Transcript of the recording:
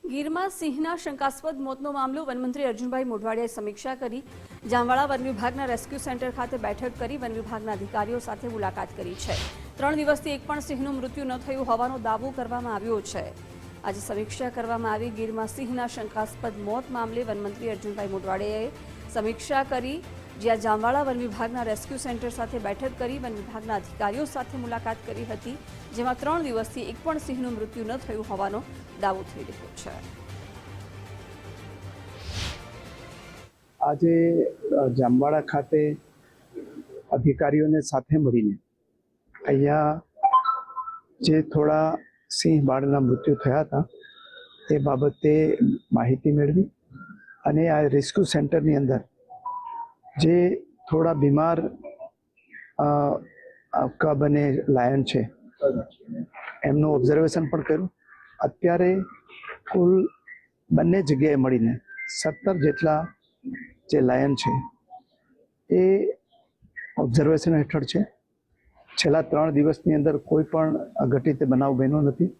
ગીરમાં સિંહના શંકાસ્પદ મોતનો મામલો વનમંત્રી અર્જુનભાઈ મોઢવાડિયાએ સમીક્ષા કરી। જામવાળા વન વિભાગના રેસ્ક્યુ સેન્ટર ખાતે બેઠક કરી વન વિભાગના અધિકારીઓ સાથે મુલાકાત કરી છે। 3 દિવસથી એક પણ સિંહનું મૃત્યુ ન થયું હોવાનો દાવો કરવામાં આવ્યો છે। આજે સમીક્ષા કરવામાં આવી। ગીરમાં સિંહના શંકાસ્પદ મોત મામલે વનમંત્રી અર્જુનભાઈ મોઢવાડિયાએ સમીક્ષા કરી, જ્યાં જામવાળા વન વિભાગના રેસ્ક્યુ સેન્ટર સાથે બેઠક કરી વન વિભાગના અધિકારીઓ સાથે મુલાકાત કરી હતી, જેમાં 3 દિવસથી એક પણ સિંહનું મૃત્યુ ન થયું હોવાનો દાવો થઈ રહ્યો છે। આજે જામવાળા ખાતે અધિકારીઓને સાથે મળીને અહીંયા જે થોડા સિંહ બાળના મૃત્યુ થયા હતા તે બાબતે માહિતી મેળવી અને આ રેસ્ક્યુ સેન્ટરની અંદર જે થોડા બીમાર કબ અને લાયન છે એમનું ઓબ્ઝર્વેશન પણ કર્યું। અત્યારે કુલ બંને જગ્યાએ મળીને 17 જેટલા જે લાયન છે એ ઓબ્ઝર્વેશન હેઠળ છે। છેલ્લા 3 દિવસની અંદર કોઈ પણ અઘટિત બનાવ બન્યો નથી।